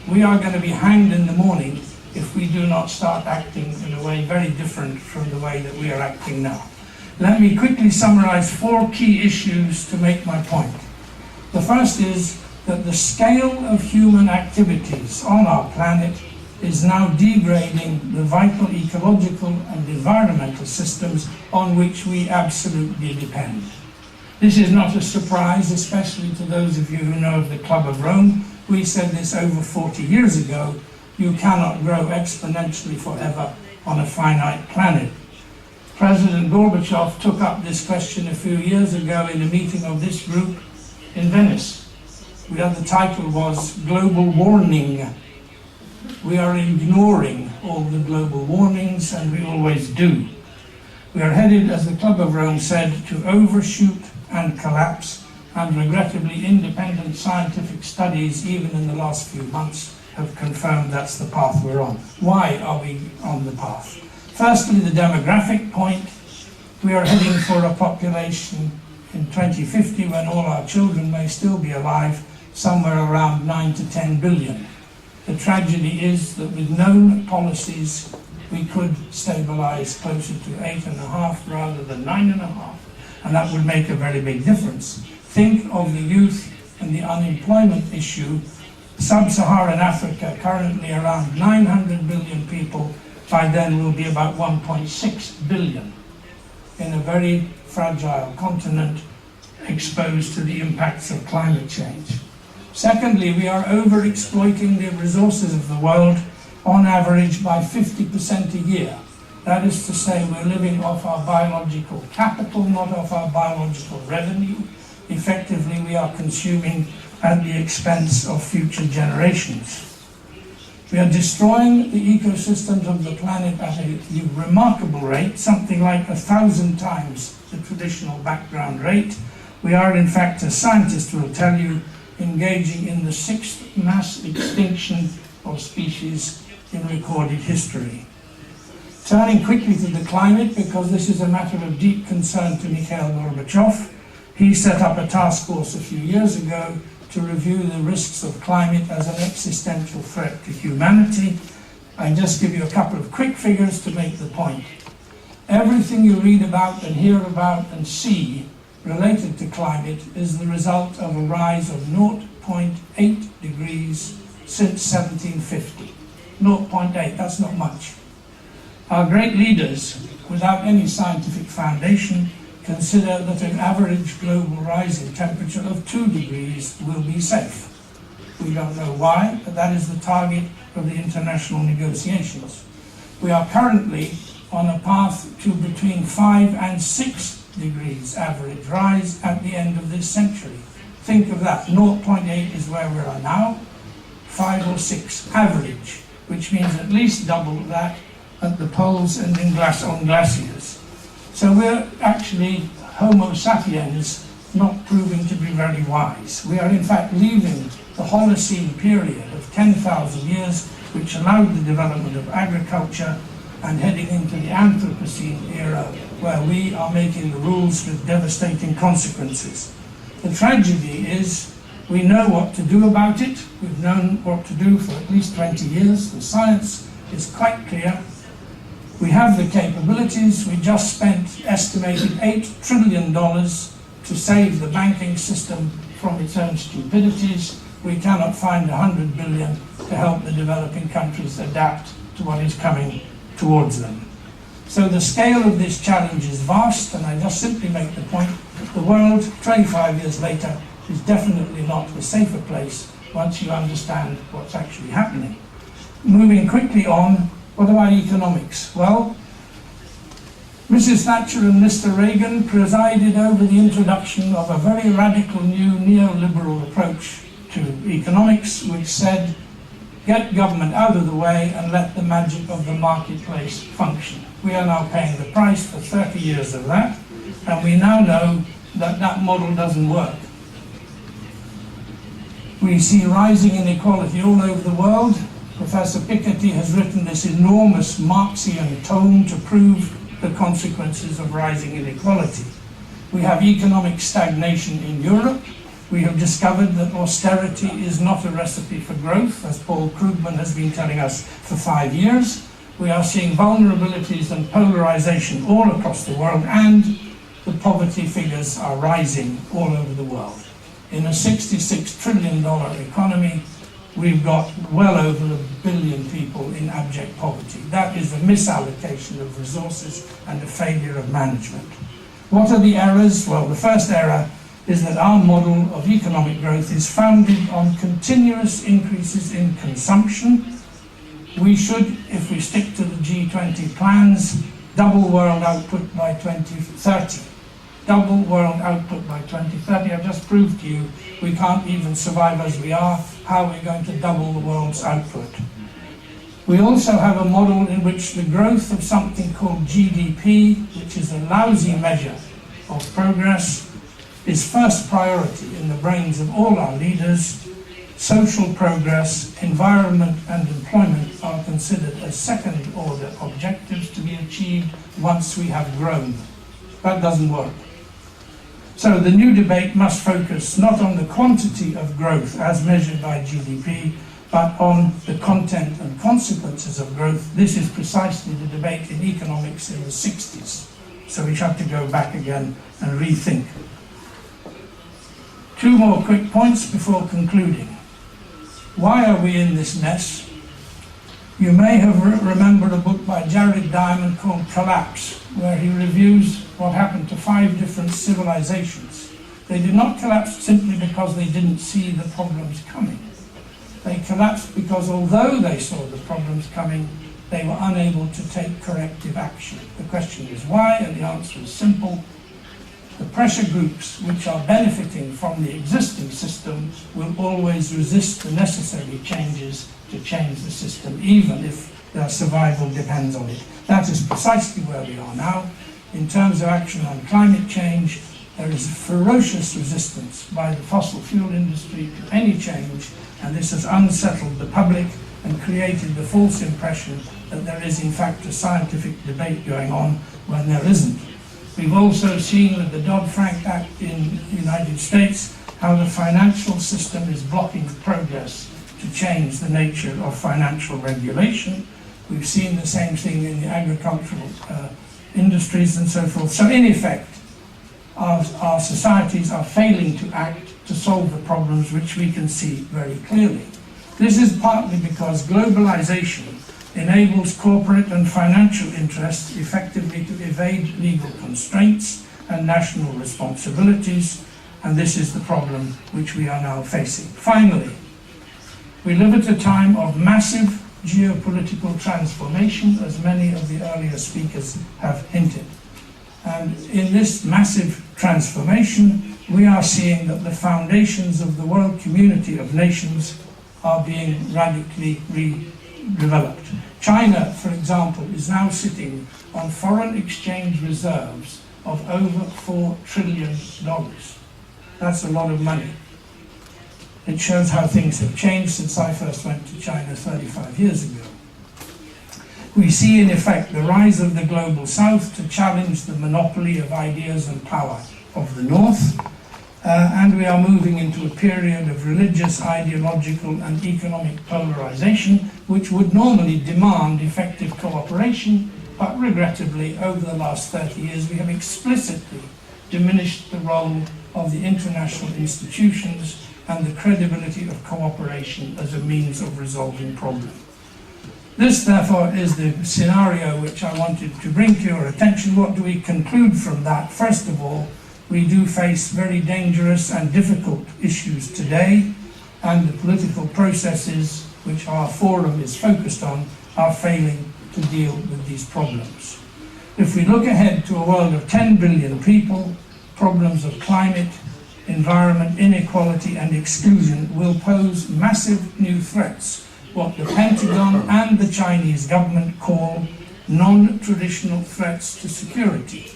we are going to be hanged in the morning if we do not start acting in a way very different from the way that we are acting now. Let me quickly summarize 4 key issues to make my point. The first is that the scale of human activities on our planet is now degrading the vital ecological and environmental systems on which we absolutely depend. This is not a surprise, especially to those of you who know of the Club of Rome. We said this over 40 years ago. You cannot grow exponentially forever on a finite planet. President Gorbachev took up this question a few years ago in a meeting of this group in Venice. The other title was Global Warning. We are ignoring all the global warnings, and we always do. We are headed, as the Club of Rome said, to overshoot and collapse, and regrettably independent scientific studies, even in the last few months, have confirmed that's the path we're on. Why are we on the path? Firstly, the demographic point. We are heading for a population in 2050, when all our children may still be alive, somewhere around 9 to 10 billion. The tragedy is that with known policies, we could stabilize closer to 8.5 rather than 9.5, and that would make a very big difference. Think of the youth and the unemployment issue. Sub-Saharan Africa, currently around 900 billion people, by then will be about 1.6 billion in a very fragile continent exposed to the impacts of climate change. Secondly, we are over-exploiting the resources of the world on average by 50% a year. That is to say, we're living off our biological capital, not off our biological revenue. Effectively, we are consuming at the expense of future generations. We are destroying the ecosystems of the planet at a remarkable rate, something like 1,000 times the traditional background rate. We are, in fact, as scientists will tell you, engaging in the 6th mass extinction of species in recorded history. Turning quickly to the climate, because this is a matter of deep concern to Mikhail Gorbachev. He set up a task force a few years ago to review the risks of climate as an existential threat to humanity. I'll just give you a couple of quick figures to make the point. Everything you read about and hear about and see related to climate is the result of a rise of 0.8 degrees since 1750. 0.8, that's not much. Our great leaders, without any scientific foundation, consider that an average global rise in temperature of 2 degrees will be safe. We don't know why, but that is the target of the international negotiations. We are currently on a path to between 5 and 6 degrees average rise at the end of this century. Think of that. 0.8 is where we are now, 5 or 6 average, which means at least double that at the poles and on glaciers. So we're actually Homo sapiens not proving to be very wise. We are in fact leaving the Holocene period of 10,000 years, which allowed the development of agriculture, and heading into the Anthropocene era, where we are making the rules with devastating consequences. The tragedy is we know what to do about it. We've known what to do for at least 20 years. The science is quite clear. We have the capabilities. We just spent estimated $8 trillion to save the banking system from its own stupidities. We cannot find 100 billion to help the developing countries adapt to what is coming towards them. So the scale of this challenge is vast, and I just simply make the point that the world, 25 years later, is definitely not a safer place once you understand what's actually happening. Moving quickly on, what about economics? Well, Mrs. Thatcher and Mr. Reagan presided over the introduction of a very radical new neoliberal approach to economics, which said, get government out of the way and let the magic of the marketplace function. We are now paying the price for 30 years of that, and we now know that that model doesn't work. We see rising inequality all over the world. Professor Piketty has written this enormous Marxian tome to prove the consequences of rising inequality. We have economic stagnation in Europe. We have discovered that austerity is not a recipe for growth, as Paul Krugman has been telling us for 5 years. We are seeing vulnerabilities and polarization all across the world, and the poverty figures are rising all over the world. In a $66 trillion economy, we've got well over 1 billion people in abject poverty. That is a misallocation of resources and a failure of management. What are the errors? Well, the first error is that our model of economic growth is founded on continuous increases in consumption. We should, if we stick to the G20 plans, double world output by 2030. Double world output by 2030. I've just proved to you we can't even survive as we are. How are we going to double the world's output? We also have a model in which the growth of something called GDP, which is a lousy measure of progress, is first priority in the brains of all our leaders. Social progress, environment and employment are considered as second-order objectives to be achieved once we have grown. That doesn't work. So the new debate must focus not on the quantity of growth as measured by GDP, but on the content and consequences of growth. This is precisely the debate in economics in the 60s. So we have to go back again and rethink. 2 more quick points before concluding. Why are we in this mess? You may have remembered a book by Jared Diamond called Collapse, where he reviews what happened to 5 different civilizations. They did not collapse simply because they didn't see the problems coming. They collapsed because although they saw the problems coming, they were unable to take corrective action. The question is why, and the answer is simple. The pressure groups which are benefiting from the existing system will always resist the necessary changes to change the system, even if their survival depends on it. That is precisely where we are now. In terms of action on climate change, there is a ferocious resistance by the fossil fuel industry to any change, and this has unsettled the public and created the false impression that there is in fact a scientific debate going on when there isn't. We've also seen with the Dodd-Frank Act in the United States how the financial system is blocking progress to change the nature of financial regulation. We've seen the same thing in the agricultural industries and so forth. So in effect, our societies are failing to act to solve the problems which we can see very clearly. This is partly because globalization enables corporate and financial interests effectively to evade legal constraints and national responsibilities, and this is the problem which we are now facing. Finally, we live at a time of massive geopolitical transformation, as many of the earlier speakers have hinted. And in this massive transformation, we are seeing that the foundations of the world community of nations are being radically redeveloped. China, for example, is now sitting on foreign exchange reserves of over $4 trillion. That's a lot of money. It shows how things have changed since I first went to China 35 years ago. We see, in effect, the rise of the global south to challenge the monopoly of ideas and power of the north, and we are moving into a period of religious, ideological, and economic polarization, which would normally demand effective cooperation, but regrettably, over the last 30 years, we have explicitly diminished the role of the international institutions and the credibility of cooperation as a means of resolving problems. This, therefore, is the scenario which I wanted to bring to your attention. What do we conclude from that? First of all, we do face very dangerous and difficult issues today, and the political processes which our forum is focused on are failing to deal with these problems. If we look ahead to a world of 10 billion people, problems of climate, environment, inequality and exclusion will pose massive new threats, what the Pentagon and the Chinese government call non-traditional threats to security.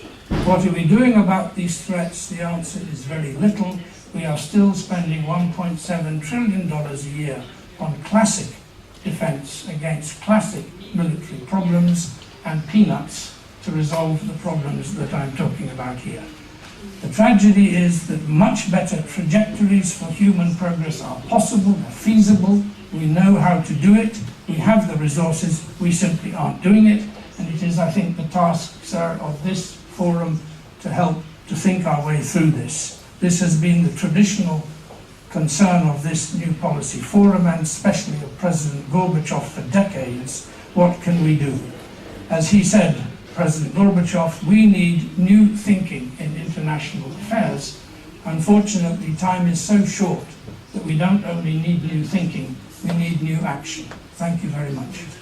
What are we doing about these threats? The answer is very little. We are still spending $1.7 trillion a year on classic defense against classic military problems and peanuts to resolve the problems that I'm talking about here. The tragedy is that much better trajectories for human progress are possible, they're feasible, we know how to do it, we have the resources, we simply aren't doing it, and it is, I think, the task, sir, of this forum to help to think our way through this. This has been the traditional concern of this new policy forum, and especially of President Gorbachev for decades. What can we do? As he said, President Gorbachev, we need new thinking in international affairs. Unfortunately, time is so short that we don't only need new thinking, we need new action. Thank you very much.